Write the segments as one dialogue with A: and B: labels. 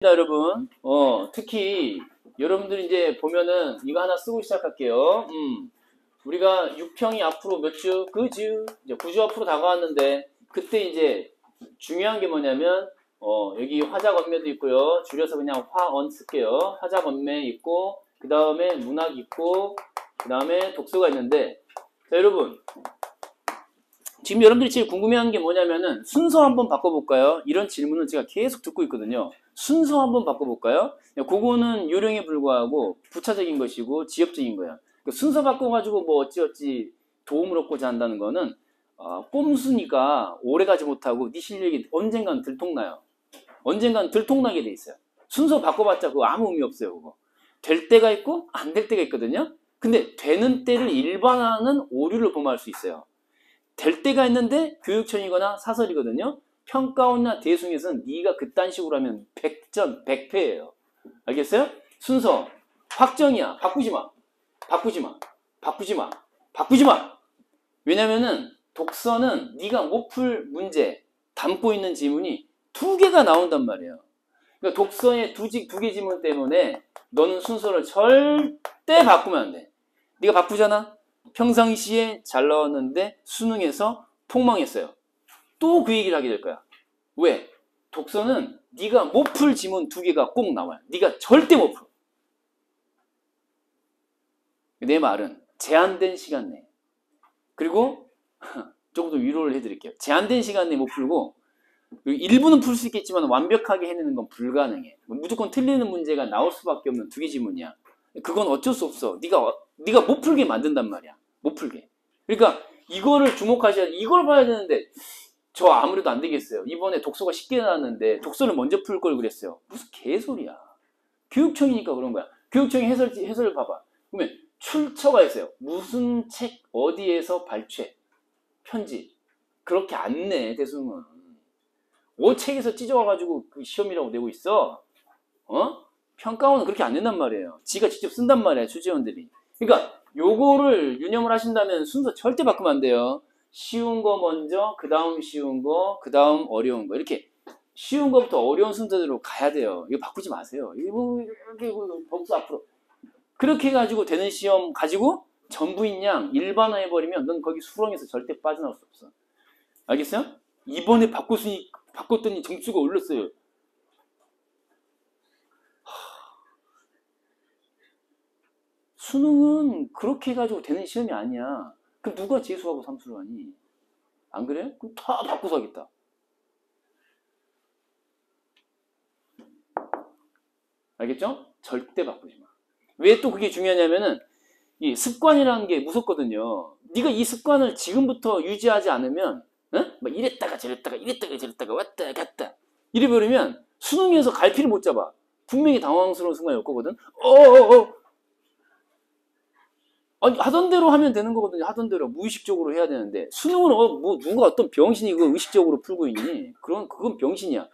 A: 여러분, 특히 여러분들이 이제 보면은 이거 하나 쓰고 시작할게요. 우리가 6평이 앞으로 몇 주? 그주 이제 9주 앞으로 다가왔는데 그때 이제 중요한 게 뭐냐면 여기 화자 건매도 있고요. 줄여서 그냥 화언 쓸게요. 화자 건매 있고 그 다음에 문학 있고 그 다음에 독서가 있는데 자 여러분 지금 여러분들이 제일 궁금해하는 게 뭐냐면은 순서 한번 바꿔볼까요? 이런 질문을 제가 계속 듣고 있거든요. 순서 한번 바꿔볼까요? 그거는 요령에 불과하고 부차적인 것이고 지엽적인 거야. 순서 바꿔가지고 뭐 어찌어찌 도움을 얻고자 한다는 거는 꼼수니까 오래가지 못하고 네 실력이 언젠간 들통나요. 언젠간 들통나게 돼 있어요. 순서 바꿔봤자 그거 아무 의미 없어요. 그거 될 때가 있고 안 될 때가 있거든요. 근데 되는 때를 일반화하는 오류를 범할 수 있어요. 될 때가 있는데 교육청이거나 사설이거든요. 평가원이나 대숭에서는 네가 그딴 식으로 하면 100전 100패예요. 알겠어요? 순서 확정이야. 바꾸지마. 바꾸지마. 바꾸지마. 바꾸지마. 왜냐면은 독서는 네가 못 풀 문제 담고 있는 지문이 2개가 나온단 말이에요. 그러니까 독서의 두 개 지문 때문에 너는 순서를 절대 바꾸면 안 돼. 네가 바꾸잖아. 평상시에 잘 나왔는데 수능에서 폭망했어요. 또 그 얘기를 하게 될 거야. 왜? 독서는 네가 못 풀 지문 2개가 꼭 나와요. 네가 절대 못 풀어. 내 말은 제한된 시간 내에 그리고 조금 더 위로를 해드릴게요. 제한된 시간 내에 못 풀고 일부는 풀 수 있겠지만 완벽하게 해내는 건 불가능해. 무조건 틀리는 문제가 나올 수밖에 없는 2개 지문이야. 그건 어쩔 수 없어. 네가 못 풀게 만든단 말이야. 못 풀게. 그러니까 이거를 주목하셔야 이걸 봐야 되는데 저 아무래도 안 되겠어요. 이번에 독서가 쉽게 나왔는데 독서를 먼저 풀 걸 그랬어요. 무슨 개소리야. 교육청이니까 그런 거야. 교육청이 해설을 봐봐. 그러면 출처가 있어요. 무슨 책 어디에서 발췌 편지 그렇게 안 내 대수는. 책에서 찢어와가지고 그 시험이라고 내고 있어. 평가원은 그렇게 안 낸단 말이에요. 지가 직접 쓴단 말이에요. 주재원들이. 그러니까 요거를 유념을 하신다면 순서 절대 바꾸면 안 돼요. 쉬운 거 먼저, 그 다음 쉬운 거, 그 다음 어려운 거. 이렇게 쉬운 거부터 어려운 순서대로 가야 돼요. 이거 바꾸지 마세요. 이렇게 복수 앞으로. 그렇게 해가지고 되는 시험 가지고 전부인 양 일반화해버리면 넌 거기 수렁에서 절대 빠져나올 수 없어. 알겠어요? 이번에 바꿨더니 점수가 올랐어요. 수능은 그렇게 해가지고 되는 시험이 아니야. 그럼 누가 재수하고 삼수를 하니? 안 그래? 그럼 다 바꾸서 하겠다. 알겠죠? 절대 바꾸지 마. 왜 또 그게 중요하냐면은 이 습관이라는 게 무섭거든요. 네가 이 습관을 지금부터 유지하지 않으면 막 이랬다가 저랬다가 왔다 갔다 이래버리면 수능에서 갈피를 못 잡아. 분명히 당황스러운 순간이 올 거거든. 아니 하던 대로 하면 되는 거거든요. 하던 대로 무의식적으로 해야 되는데 수능은 뭐 누가 어떤 병신이 그거 의식적으로 풀고 있니? 그건 병신이야.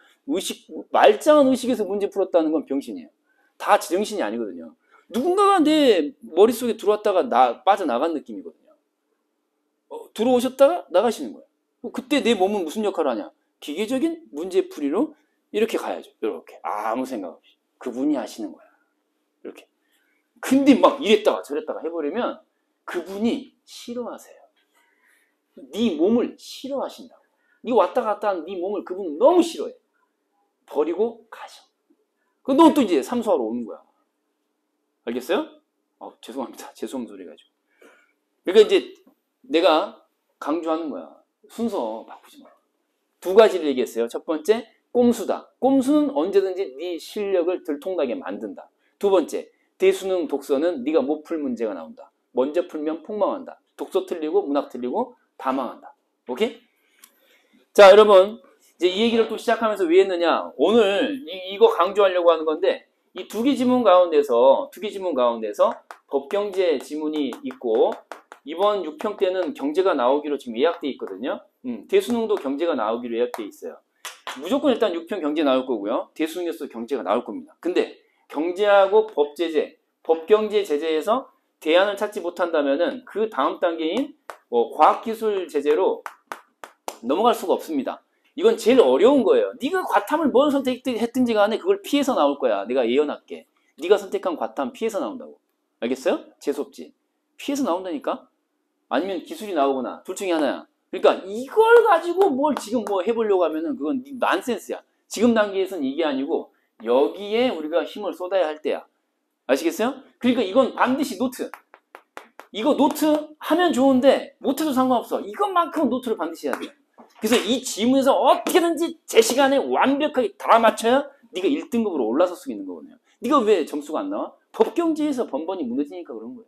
A: 말짱한 의식에서 문제 풀었다는 건 병신이에요. 다 제정신이 아니거든요. 누군가가 내 머릿속에 들어왔다가 빠져나간 느낌이거든요. 들어오셨다가 나가시는 거예요. 그때 내 몸은 무슨 역할을 하냐? 기계적인 문제풀이로 이렇게 가야죠. 이렇게 아무 생각 없이 그분이 하시는 거야. 이렇게. 근데 막 이랬다가 저랬다가 해버리면 그분이 싫어하세요. 네 몸을 싫어하신다고. 네 왔다 갔다 하는 네 몸을 그분은 너무 싫어해. 버리고 가셔. 그럼 넌 또 이제 삼수하러 오는 거야. 알겠어요? 죄송합니다. 죄송한 소리 가지고. 그러니까 이제 내가 강조하는 거야. 순서 바꾸지 마. 2가지를 얘기했어요. 첫 번째, 꼼수다. 꼼수는 언제든지 네 실력을 들통나게 만든다. 2번째, 대수능 독서는 네가 못 풀 문제가 나온다. 먼저 풀면 폭망한다. 독서 틀리고 문학 틀리고 다 망한다. 오케이? 자 여러분 이제 이 얘기를 또 시작하면서 왜 했느냐. 오늘 이거 강조하려고 하는 건데 이 2개 지문 가운데서 법경제 지문이 있고 이번 6평 때는 경제가 나오기로 지금 예약돼 있거든요. 대수능도 경제가 나오기로 예약돼 있어요. 무조건 일단 6평 경제 나올 거고요. 대수능에서 경제가 나올 겁니다. 근데 경제하고 법경제 제재에서 대안을 찾지 못한다면은 그 다음 단계인 과학기술 제재로 넘어갈 수가 없습니다. 이건 제일 어려운 거예요. 네가 과탐을 뭘 선택했든지 간에 그걸 피해서 나올 거야. 내가 예언할게. 네가 선택한 과탐 피해서 나온다고. 알겠어요? 재수없지. 피해서 나온다니까? 아니면 기술이 나오거나 둘 중에 하나야. 그러니까 이걸 가지고 뭘 지금 뭐 해보려고 하면은 그건 난센스야. 지금 단계에서는 이게 아니고 여기에 우리가 힘을 쏟아야 할 때야. 아시겠어요? 그러니까 이건 반드시 노트. 이거 노트 하면 좋은데 못해도 상관없어. 이것만큼은 노트를 반드시 해야 돼. 그래서 이 지문에서 어떻게든지 제 시간에 완벽하게 다 맞춰야 네가 1등급으로 올라설 수 있는 거거든요. 네가 왜 점수가 안 나와? 법경제에서 번번이 무너지니까 그런 거예요.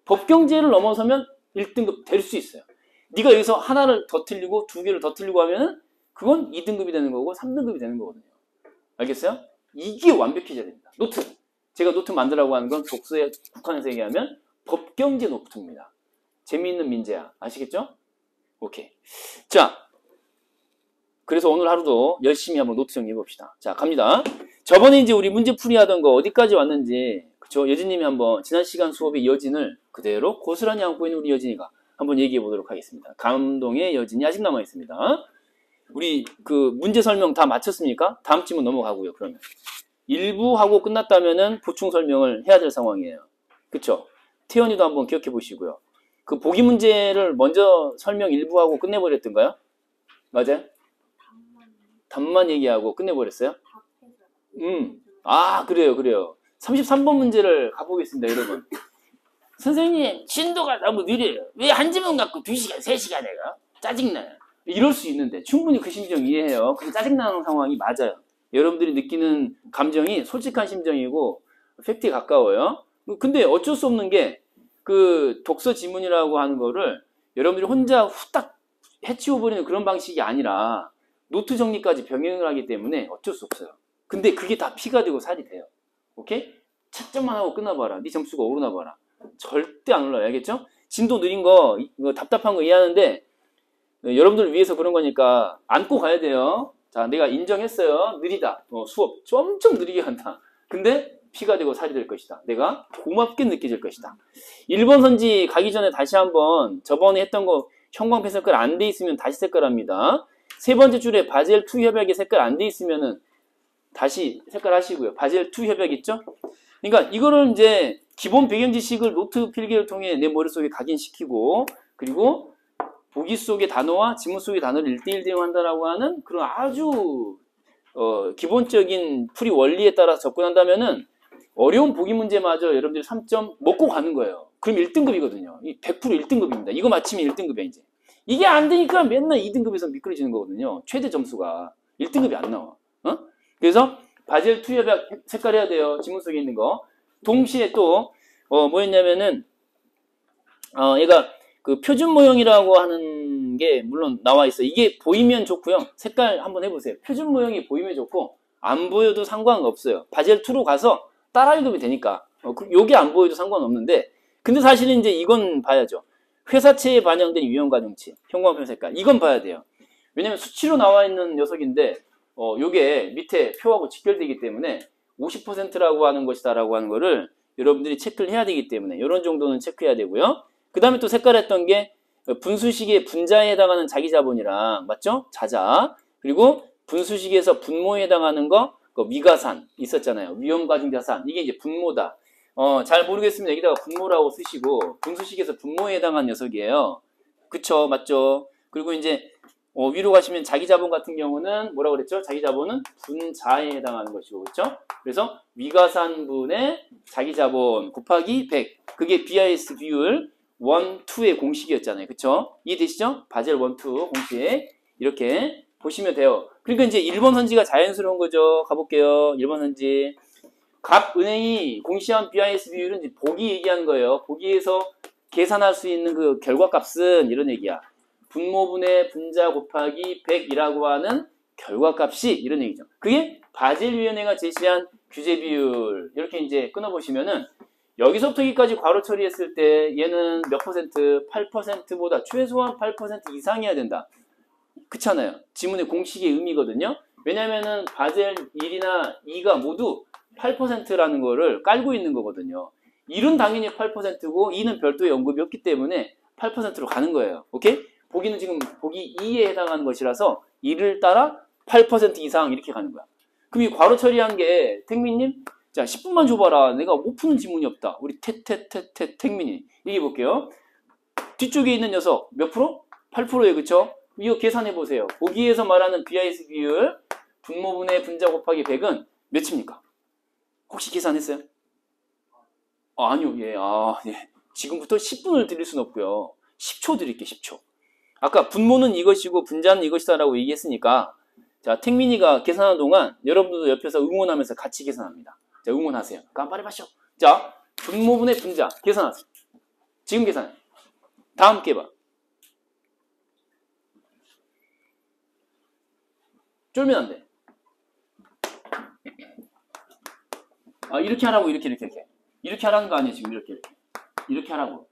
A: 법경제를 넘어서면 1등급 될 수 있어요. 네가 여기서 하나를 더 틀리고 두 개를 더 틀리고 하면은 그건 2등급이 되는 거고 3등급이 되는 거거든요. 알겠어요? 이게 완벽해져야 됩니다. 노트. 제가 노트 만들라고 하는 건 독서에 국한해서 얘기하면 법경제 노트입니다. 재미있는 민재야. 아시겠죠? 오케이. 자, 그래서 오늘 하루도 열심히 한번 노트 정리해 봅시다. 자, 갑니다. 저번에 이제 우리 문제풀이 하던 거 어디까지 왔는지, 그쵸? 여진님이 한번 지난 시간 수업의 여진을 그대로 고스란히 안고 있는 우리 여진이가 한번 얘기해 보도록 하겠습니다. 감동의 여진이 아직 남아 있습니다. 우리 그 문제 설명 다 마쳤습니까? 다음 질문 넘어가고요. 그러면 1부 하고 끝났다면은 보충 설명을 해야 될 상황이에요. 그쵸? 태연이도 한번 기억해 보시고요. 그 보기 문제를 먼저 설명 1부 하고 끝내버렸던가요? 맞아요? 답만 얘기하고 끝내버렸어요? 아, 그래요. 33번 문제를 가보겠습니다, 여러분. 선생님, 진도가 너무 느려요. 왜 한 지문 갖고 2시간, 3시간 해요? 짜증나요. 이럴 수 있는데 충분히 그 심정 이해해요. 근데 짜증나는 상황이 맞아요. 여러분들이 느끼는 감정이 솔직한 심정이고 팩트에 가까워요. 근데 어쩔 수 없는 게 그 독서 지문이라고 하는 거를 여러분들이 혼자 후딱 해치워버리는 그런 방식이 아니라 노트 정리까지 병행을 하기 때문에 어쩔 수 없어요. 근데 그게 다 피가 되고 살이 돼요. 오케이? 채점만 하고 끝나봐라. 네 점수가 오르나 봐라. 절대 안 올라요. 알겠죠? 진도 느린 거, 이거 답답한 거 이해하는데 여러분들 위해서 그런 거니까 안고 가야 돼요. 자, 내가 인정했어요. 느리다. 수업 엄청 느리게 한다. 근데 피가 되고 살이 될 것이다. 내가 고맙게 느껴질 것이다. 1번 선지 가기 전에 다시 한번 저번에 했던 거 형광펜 색깔 안 돼 있으면 다시 색깔합니다. 세 번째 줄에 바젤2 협약이 색깔 안 돼 있으면은 다시 색깔 하시고요. 바젤2 협약 있죠? 그러니까 이거를 이제 기본 배경 지식을 노트 필기를 통해 내 머릿속에 각인시키고 그리고 보기 속의 단어와 지문 속의 단어를 1대1 대응한다라고 하는 그런 아주 기본적인 풀이 원리에 따라서 접근한다면은 어려운 보기 문제마저 여러분들이 3점 먹고 가는 거예요. 그럼 1등급이거든요. 100% 1등급입니다. 이거 맞히면 1등급이야 이제. 이게 안 되니까 맨날 2등급에서 미끄러지는 거거든요. 최대 점수가 1등급이 안 나와. 그래서 바젤2 협약 색깔해야 돼요. 지문 속에 있는 거. 동시에 또 뭐였냐면은 얘가 그 표준 모형이라고 하는 게 물론 나와 있어요. 이게 보이면 좋고요. 색깔 한번 해보세요. 표준 모형이 보이면 좋고 안 보여도 상관없어요. 바젤2로 가서 따라 읽으면 되니까 요게 안 보여도 상관없는데 근데 사실은 이제 이건 봐야죠. 회사체에 반영된 유형 가중치 형광펜 색깔 이건 봐야 돼요. 왜냐면 수치로 나와 있는 녀석인데 요게 밑에 표하고 직결되기 때문에 50%라고 하는 것이다라고 하는 거를 여러분들이 체크를 해야 되기 때문에 이런 정도는 체크해야 되고요. 그 다음에 또 색깔했던 게 분수식의 분자에 해당하는 자기자본이랑 맞죠? 자자. 그리고 분수식에서 분모에 해당하는 거 위가산 있었잖아요. 위험가중자산 이게 이제 분모다. 잘 모르겠으면 여기다가 분모라고 쓰시고 분수식에서 분모에 해당한 녀석이에요. 그쵸? 맞죠? 그리고 이제 위로 가시면 자기자본 같은 경우는 뭐라고 그랬죠? 자기자본은 분자에 해당하는 것이고 그렇죠? 그래서 위가산분의 자기자본 곱하기 100 그게 BIS 비율 1, 2의 공식이었잖아요. 그쵸? 이해되시죠? 바젤 1, 2 공식 이렇게 보시면 돼요. 그러니까 이제 1번 선지가 자연스러운 거죠. 가볼게요. 1번 선지 각 은행이 공시한 BIS 비율은 이제 보기 얘기하는 거예요. 보기에서 계산할 수 있는 그 결과값은 이런 얘기야. 분모분의 분자 곱하기 100이라고 하는 결과값이 이런 얘기죠. 그게 바젤위원회가 제시한 규제 비율 이렇게 이제 끊어보시면은 여기서부터 여기까지 괄호 처리했을 때 얘는 몇 퍼센트? 8%보다 최소한 8% 이상이어야 된다. 그렇잖아요. 지문의 공식의 의미거든요. 왜냐면은 바젤 1이나 2가 모두 8%라는 거를 깔고 있는 거거든요. 1은 당연히 8%고 2는 별도의 언급이 없기 때문에 8%로 가는 거예요. 오케이? 보기는 지금 보기 2에 해당하는 것이라서 1을 따라 8% 이상 이렇게 가는 거야. 그럼 이 괄호 처리한 게 택민님 자 10분만 줘봐라. 내가 못 푸는 지문이 없다. 우리 택민이 얘기해 볼게요. 뒤쪽에 있는 녀석 몇 프로? 8%예요. 그쵸? 이거 계산해 보세요. 보기에서 말하는 BIS 비율 분모분의 분자 곱하기 100은 몇입니까? 혹시 계산했어요? 아니요. 예. 예. 지금부터 10분을 드릴 수는 없고요. 10초 드릴게요. 10초. 아까 분모는 이것이고 분자는 이것이다 라고 얘기했으니까 자 택민이가 계산하는 동안 여러분들도 옆에서 응원하면서 같이 계산합니다. 자 응원하세요. 깜빡이 마셔. 자 분모분의 분자 계산하세요. 지금 계산해. 다음 깨봐. 쫄면 안 돼. 이렇게 하라고 이렇게 하라는 거 아니에요. 지금 이렇게 하라고.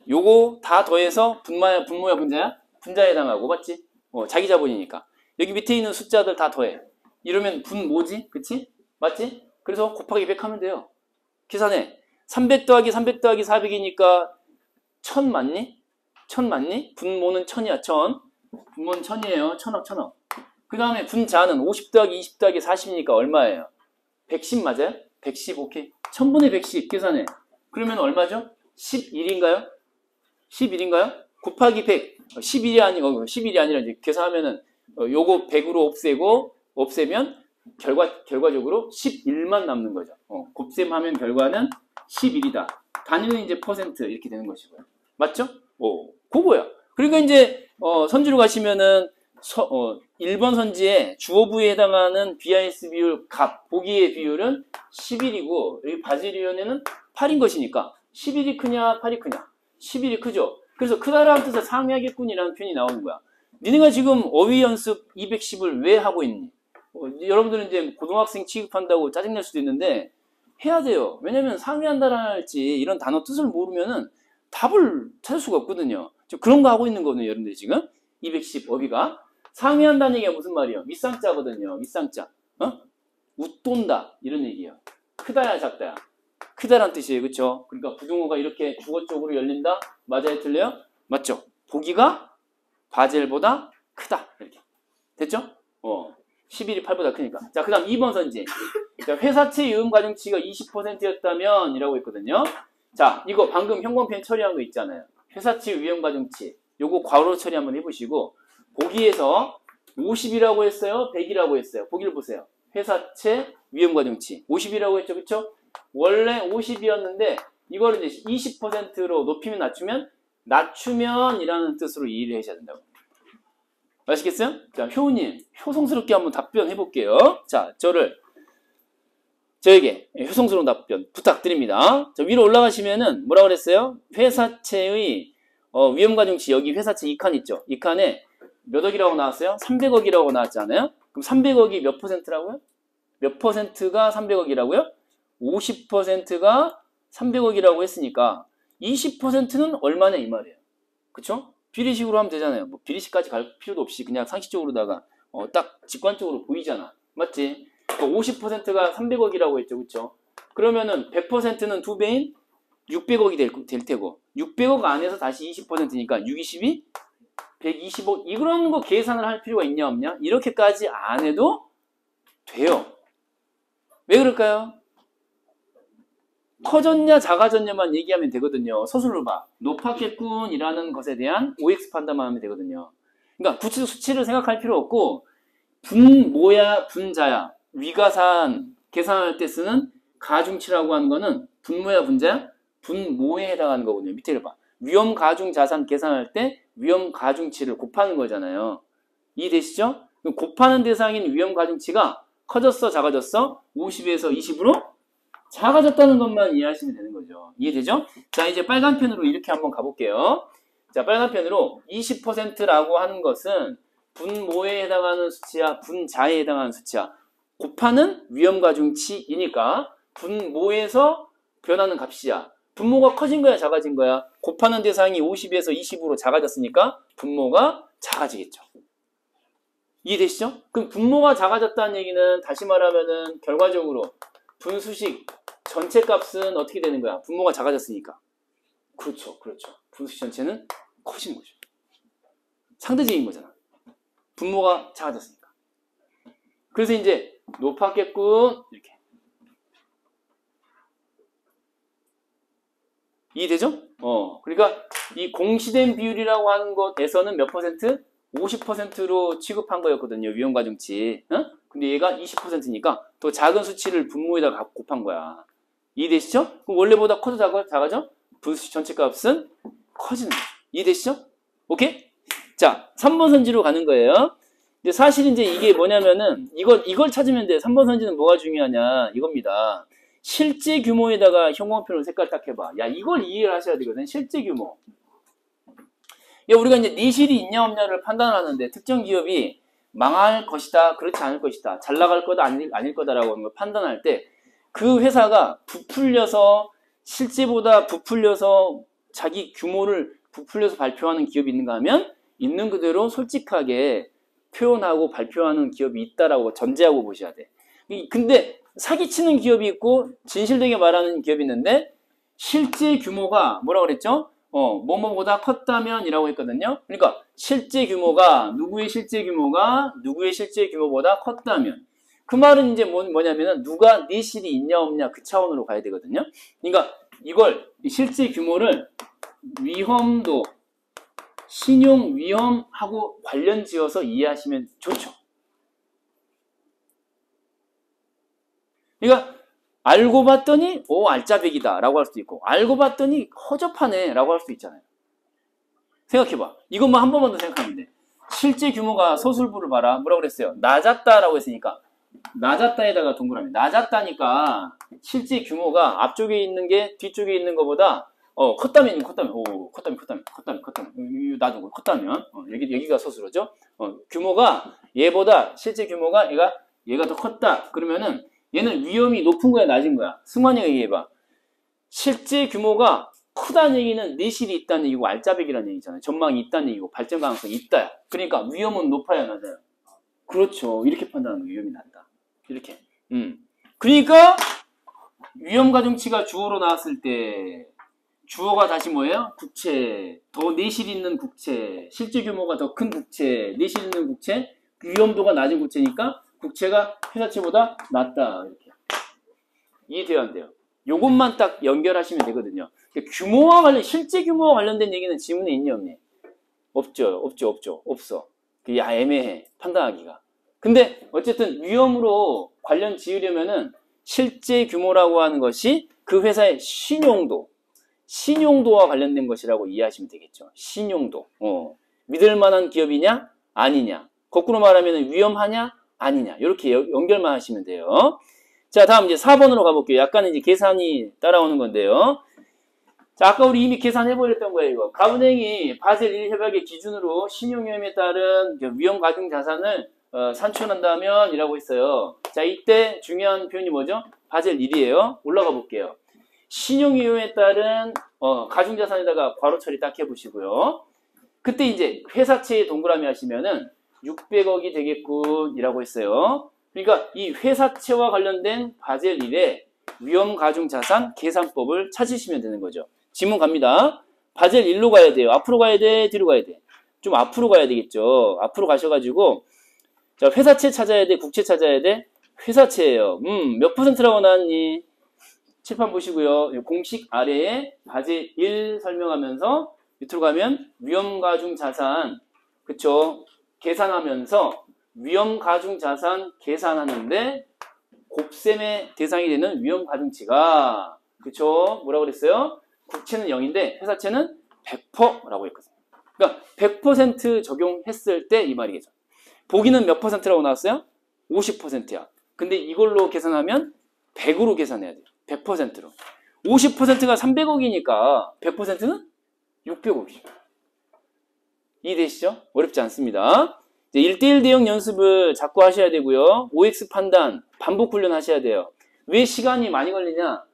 A: 요거 다 더해서 분모야 분자야? 분자에 해당하고 맞지? 자기 자본이니까. 여기 밑에 있는 숫자들 다 더해. 이러면 분모지? 그치? 맞지? 그래서 곱하기 100 하면 돼요. 계산해. 300 더하기 300 더하기 400이니까 1000 맞니? 1000 맞니? 분모는 1000이야. 1000. 분모는 1000이에요. 1000억. 그 다음에 분자는 50 더하기 20 더하기 40이니까 얼마예요? 110 맞아요? 110 오케이. 1000분의 110 계산해. 그러면 얼마죠? 11인가요? 11인가요? 곱하기 100. 11이 아니라 이제 계산하면은 요거 100으로 없애면 결과적으로 11만 남는 거죠. 곱셈하면 결과는 11이다. 단위는 이제 퍼센트 이렇게 되는 것이고요. 맞죠? 그거야. 그러니까 이제 선지로 가시면은 1번 선지에 주어부에 해당하는 BIS 비율 값, 보기의 비율은 11이고 여기 바질위원회는 8인 것이니까 11이 크냐 8이 크냐? 11이 크죠. 그래서 크다라는 뜻의 상회하겠군이라는 표현이 나오는 거야. 니네가 지금 어휘 연습 210을 왜 하고 있니? 여러분들은 이제 고등학생 취급한다고 짜증낼 수도 있는데 해야 돼요. 왜냐면 상회한다랄지 이런 단어 뜻을 모르면은 답을 찾을 수가 없거든요. 그런 거 하고 있는 거거든요. 여러분들이 지금 210 어휘가 상회한다는 얘기가 무슨 말이에요? 윗상자거든요. 윗상자. 웃돈다 이런 얘기예요. 크다야 작다야. 크다란 뜻이에요. 그쵸? 그러니까 부등호가 이렇게 주어 쪽으로 열린다? 맞아요? 틀려요? 맞죠? 보기가 바젤보다 크다. 이렇게. 됐죠? 11이 8보다 크니까. 자, 그 다음 2번 선지. 자, 회사채 유음 가중치가 20%였다면 이라고 했거든요. 자, 이거 방금 형광펜 처리한 거 있잖아요. 회사채 유음 가중치. 요거 괄호 처리 한번 해보시고 보기에서 50이라고 했어요? 100이라고 했어요? 보기를 보세요. 회사채 위험 가중치 50이라고 했죠. 그쵸? 원래 50이었는데 이거를 이제 20%로 높이면 낮추면 이라는 뜻으로 이해를 하셔야 된다고. 아시겠어요? 자, 효우님 효성스럽게 한번 답변해 볼게요. 자, 저에게 효성스러운 답변 부탁드립니다. 자, 위로 올라가시면은 뭐라 그랬어요? 회사채의 위험 가중치 여기 회사채 2칸 있죠. 2칸에 몇 억이라고 나왔어요? 300억이라고 나왔잖아요. 그럼 300억이 몇 퍼센트라고요? 몇 퍼센트가 300억이라고요? 50%가 300억이라고 했으니까 20%는 얼마냐 이 말이에요. 그쵸? 비례식으로 하면 되잖아요. 뭐 비례식까지 갈 필요도 없이 그냥 상식적으로다가 딱 직관적으로 보이잖아. 맞지? 50%가 300억이라고 했죠. 그쵸? 그러면은 100%는 2배인 600억이 될 테고 600억 안에서 다시 20%니까 6, 22, 120억 이런 거 계산을 할 필요가 있냐 없냐? 이렇게까지 안 해도 돼요. 왜 그럴까요? 커졌냐 작아졌냐만 얘기하면 되거든요. 서술로 봐. 높았겠군이라는 것에 대한 OX 판단만 하면 되거든요. 그러니까 구체적 수치를 생각할 필요 없고 분모야 분자야 위가산 계산할 때 쓰는 가중치라고 하는 거는 분모야 분자야 분모에 해당하는 거거든요. 밑에를 봐. 위험 가중 자산 계산할 때 위험 가중치를 곱하는 거잖아요. 이해되시죠? 곱하는 대상인 위험 가중치가 커졌어 작아졌어? 50에서 20으로 작아졌다는 것만 이해하시면 되는 거죠. 이해되죠? 자, 이제 빨간 펜으로 이렇게 한번 가볼게요. 자, 빨간 펜으로 20%라고 하는 것은 분모에 해당하는 수치야, 분자에 해당하는 수치야. 곱하는 위험가중치이니까 분모에서 변하는 값이야. 분모가 커진 거야, 작아진 거야? 곱하는 대상이 50에서 20으로 작아졌으니까 분모가 작아지겠죠. 이해되시죠? 그럼 분모가 작아졌다는 얘기는 다시 말하면은 결과적으로 분수식 전체 값은 어떻게 되는 거야? 분모가 작아졌으니까. 그렇죠. 분수식 전체는 커지는 거죠. 상대적인 거잖아. 분모가 작아졌으니까. 그래서 이제 높았겠군. 이렇게. 이해되죠? 그러니까 이 공시된 비율이라고 하는 것에서는 몇 퍼센트? 50%로 취급한 거였거든요. 위험가중치. 근데 얘가 20%니까 더 작은 수치를 분모에다 곱한 거야. 이해되시죠? 그럼 원래보다 커도 작아져? 분수식 전체 값은 커지는 거죠. 이해되시죠? 오케이? 자, 3번 선지로 가는 거예요. 근데 사실 이제 이게 뭐냐면은 이걸 찾으면 돼. 3번 선지는 뭐가 중요하냐? 이겁니다. 실제 규모에다가 형광펜으로 색깔 딱 해봐. 야, 이걸 이해를 하셔야 되거든. 실제 규모. 야, 우리가 이제 내실이 있냐 없냐를 판단하는데 특정 기업이 망할 것이다, 그렇지 않을 것이다, 잘 나갈 거다, 아닐 거다라고 하는 걸 판단할 때 그 회사가 부풀려서 실제보다 부풀려서 자기 규모를 부풀려서 발표하는 기업이 있는가 하면 있는 그대로 솔직하게 표현하고 발표하는 기업이 있다라고 전제하고 보셔야 돼. 근데 사기치는 기업이 있고 진실되게 말하는 기업이 있는데 실제 규모가 뭐라고 그랬죠? 뭐뭐보다 컸다면 이라고 했거든요. 그러니까 실제 규모가 누구의 실제 규모가 누구의 실제 규모보다 컸다면 그 말은 이제 뭐냐면은 누가 내실이 있냐 없냐 그 차원으로 가야 되거든요. 그러니까 이걸 실제 규모를 위험도 신용 위험하고 관련 지어서 이해하시면 좋죠. 그러니까 알고 봤더니 알짜배기다 라고 할 수도 있고 알고 봤더니 허접하네 라고 할 수도 있잖아요. 생각해봐. 이것만 한 번만 더 생각하면 돼. 실제 규모가 소술부를 봐라. 뭐라고 그랬어요? 낮았다라고 했으니까 낮았다에다가 동그라미. 낮았다니까 실제 규모가 앞쪽에 있는 게 뒤쪽에 있는 것보다 컸다면 나도 컸다면 여기가 소수로죠. 규모가 얘보다 실제 규모가 얘가 더 컸다. 그러면은 얘는 위험이 높은 거야, 낮은 거야? 승관이가 얘기해봐. 실제 규모가 크다는 얘기는 내실이 있다는 얘기고 알짜배기라는 얘기잖아요. 전망이 있다는 얘기고 발전 가능성이 있다. 그러니까 위험은 높아야 낮아요. 그렇죠. 이렇게 판단하는 거 위험이 낮다. 이렇게. 그러니까 위험 가중치가 주어로 나왔을 때 주어가 다시 뭐예요? 국채, 더 내실 있는 국채, 실제 규모가 더 큰 국채, 내실 있는 국채, 위험도가 낮은 국채니까 국채가 회사채보다 낮다. 이렇게. 이해돼요, 안 돼요? 요것만 딱 연결하시면 되거든요. 실제 규모와 관련된 얘기는 지문에 있니, 없니? 없죠. 없어. 애매해. 판단하기가. 근데 어쨌든 위험으로 관련 지으려면은 실제 규모라고 하는 것이 그 회사의 신용도와 관련된 것이라고 이해하시면 되겠죠. 신용도. 믿을 만한 기업이냐? 아니냐. 거꾸로 말하면 위험하냐? 아니냐. 이렇게 연결만 하시면 돼요. 자, 다음 이제 4번으로 가볼게요. 약간은 이제 계산이 따라오는 건데요. 자, 아까 우리 이미 계산해버렸던 거예요, 이거. 가은행이 바젤 1 협약의 기준으로 신용위험에 따른 위험 가중 자산을 산출한다면 이라고 했어요. 자, 이때 중요한 표현이 뭐죠? 바젤 1이에요. 올라가 볼게요. 신용위험에 따른 가중자산에다가 괄호 처리 딱 해보시고요. 그때 이제 회사채에 동그라미 하시면은 600억이 되겠군 이라고 했어요. 그러니까 이 회사채와 관련된 바젤 1의 위험가중자산 계산법을 찾으시면 되는 거죠. 지문 갑니다. 바젤 1로 가야 돼요. 앞으로 가야 돼? 뒤로 가야 돼? 좀 앞으로 가야 되겠죠. 앞으로 가셔가지고 자, 회사채 찾아야 돼? 국채 찾아야 돼? 회사채예요. 몇 퍼센트라고 나왔니? 칠판 보시고요. 공식 아래에 바젤 1 설명하면서 밑으로 가면 위험가중자산 그쵸? 계산하면서 위험가중자산 계산하는데 곱셈의 대상이 되는 위험가중치가 그쵸? 뭐라고 그랬어요? 국채는 0인데 회사채는 100%라고 했거든요. 그러니까 100% 적용했을 때 이 말이겠죠. 보기는 몇 퍼센트라고 나왔어요? 50%야. 근데 이걸로 계산하면 100으로 계산해야 돼요. 100%로. 50%가 300억이니까 100%는 600억이죠. 이해되시죠? 어렵지 않습니다. 1대1 대응 연습을 자꾸 하셔야 되고요. OX 판단, 반복 훈련 하셔야 돼요. 왜 시간이 많이 걸리냐?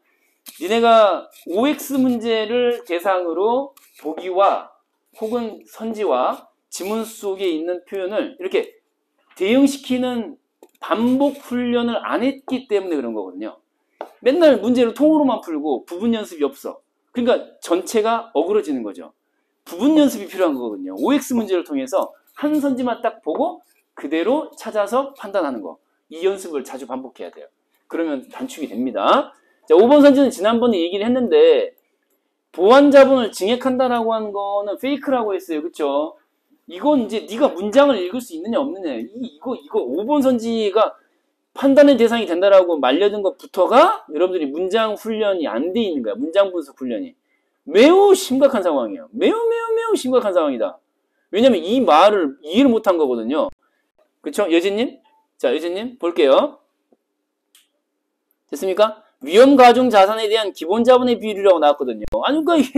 A: 니네가 OX 문제를 대상으로 보기와 혹은 선지와 지문 속에 있는 표현을 이렇게 대응시키는 반복 훈련을 안 했기 때문에 그런 거거든요. 맨날 문제를 통으로만 풀고 부분 연습이 없어. 그러니까 전체가 어그러지는 거죠. 부분 연습이 필요한 거거든요. OX 문제를 통해서 한 선지만 딱 보고 그대로 찾아서 판단하는 거. 이 연습을 자주 반복해야 돼요. 그러면 단축이 됩니다. 자, 5번 선지는 지난번에 얘기를 했는데 보완 자본을 증액한다라고 하는 거는 페이크라고 했어요. 그쵸? 이건 이제 네가 문장을 읽을 수 있느냐 없느냐. 이거 5번 선지가 판단의 대상이 된다라고 말려든 것부터가 여러분들이 문장 훈련이 안 돼 있는 거야. 문장 분석 훈련이. 매우 심각한 상황이에요. 매우 심각한 상황이다. 왜냐면 이 말을 이해를 못한 거거든요. 그쵸? 여진님? 자, 여진님 볼게요. 됐습니까? 위험 가중 자산에 대한 기본 자본의 비율이라고 나왔거든요. 아니, 그러니까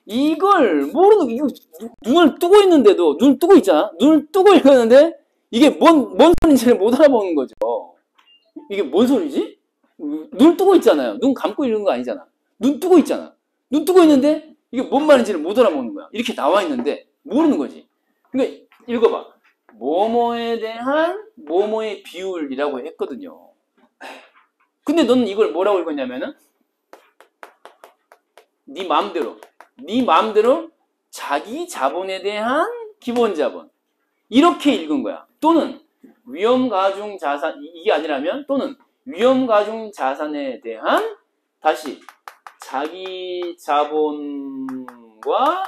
A: 이걸 모르는, 이거 눈을 뜨고 있는데도, 눈을 뜨고 있잖아? 눈을 뜨고 읽었는데, 이게 뭔 소리인지를 못 알아보는 거죠. 이게 뭔 소리지? 눈을 뜨고 있잖아요. 눈 감고 읽는 거 아니잖아. 눈 뜨고 있잖아. 눈 뜨고 있는데, 이게 뭔 말인지를 못 알아보는 거야. 이렇게 나와 있는데, 모르는 거지. 그러니까, 읽어봐. 뭐뭐에 대한 뭐뭐의 비율이라고 했거든요. 근데 너는 이걸 뭐라고 읽었냐면은 네 마음대로 자기 자본에 대한 기본 자본 이렇게 읽은 거야. 또는 위험 가중 자산 이게 아니라면 또는 위험 가중 자산에 대한 다시 자기 자본과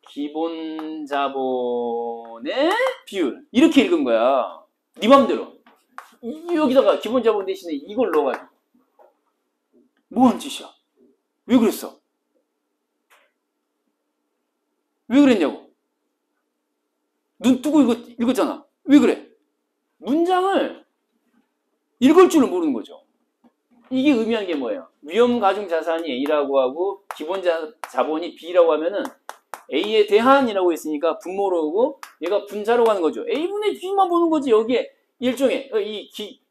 A: 기본 자본의 비율 이렇게 읽은 거야. 네 맘대로. 여기다가 기본 자본 대신에 이걸 넣어가지고 뭐하는 짓이야? 왜 그랬어? 왜 그랬냐고? 눈 뜨고 읽었잖아. 왜 그래? 문장을 읽을 줄을 모르는 거죠. 이게 의미하는 게 뭐예요? 위험 가중 자산이 A라고 하고 기본 자본이 B라고 하면은 A에 대한이라고 했으니까 분모로 오고 얘가 분자로 가는 거죠. A분의 B만 보는 거지. 여기에 일종의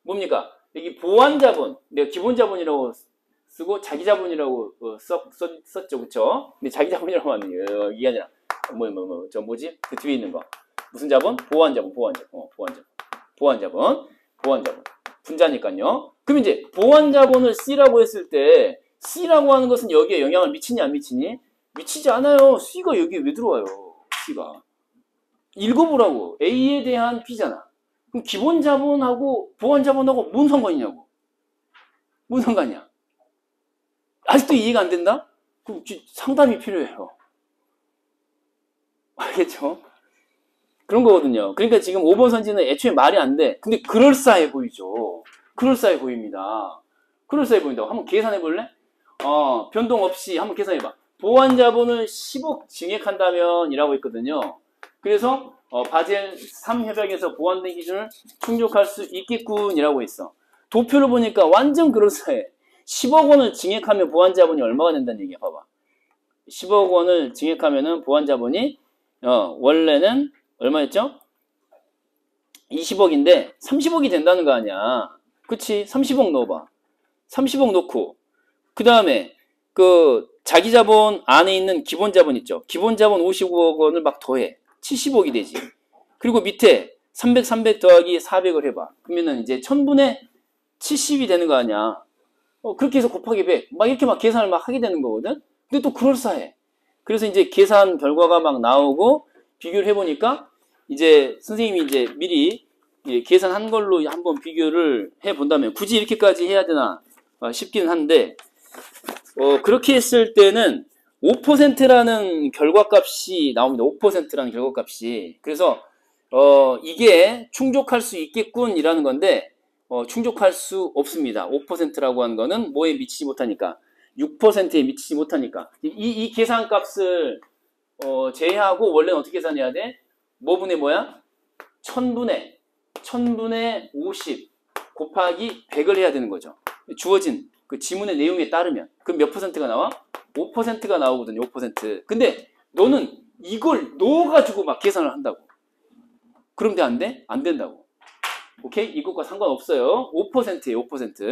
A: 뭡니까? 여기 보완 자본, 내가 기본 자본이라고 쓰고 자기 자본이라고 썼죠, 그쵸? 근데 자기 자본이라고 하는 이게 아니라 그 뒤에 있는 거 무슨 자본? 보완 자본. 분자니까요. 그럼 이제 보완 자본을 C라고 했을 때 C라고 하는 것은 여기에 영향을 미치니 안 미치니? 미치지 않아요. C가 여기에 왜 들어와요? C가 읽어보라고. A에 대한 B잖아. 그럼 기본 자본하고 보완 자본하고 뭔 상관이냐고. 뭔 상관이야. 아직도 이해가 안 된다? 그럼 상담이 필요해요. 알겠죠? 그런 거거든요. 그러니까 지금 5번 선지는 애초에 말이 안 돼. 근데 그럴싸해 보이죠. 그럴싸해 보입니다. 그럴싸해 보인다고. 한번 계산해 볼래? 변동 없이 한번 계산해 봐. 보완 자본을 10억 증액한다면 이라고 했거든요. 그래서 바젤 3 협약에서 보완된 기준을 충족할 수 있겠군 이라고 했어. 도표를 보니까 완전 그럴싸해. 10억 원을 증액하면 보완 자본이 얼마가 된다는 얘기야. 봐봐. 10억 원을 증액하면은 보완 자본이 원래는 얼마였죠? 20억인데 30억이 된다는 거 아니야. 그치? 30억 넣어봐. 30억 넣고 그 다음에 그 자기 자본 안에 있는 기본 자본 있죠. 기본 자본 55억 원을 막 더해. 70억이 되지. 그리고 밑에 300 더하기 400을 해봐. 그러면은 이제 1000분의 70이 되는 거 아니야. 그렇게 해서 곱하기 100. 막 이렇게 막 계산을 막 하게 되는 거거든. 근데 또 그럴싸해. 그래서 이제 계산 결과가 막 나오고 비교를 해보니까 이제 선생님이 이제 미리 계산한 걸로 한번 비교를 해본다면 굳이 이렇게까지 해야 되나 싶기는 한데 그렇게 했을 때는 5%라는 결과값이 나옵니다. 5%라는 결과값이. 그래서 이게 충족할 수 있겠군 이라는 건데 충족할 수 없습니다. 5%라고 하는 거는 뭐에 미치지 못하니까 6%에 미치지 못하니까 이 계산값을 제외하고 원래는 어떻게 계산해야 돼? 뭐분의 뭐야? 1000분의 50 곱하기 100을 해야 되는 거죠. 주어진 그 지문의 내용에 따르면 그럼 몇 %가 나와? 5%가 나오거든요. 5%. 근데 너는 이걸 넣어가지고 막 계산을 한다고. 그럼 돼? 안 돼? 안 된다고. 오케이? 이것과 상관없어요. 5%예요. 5%.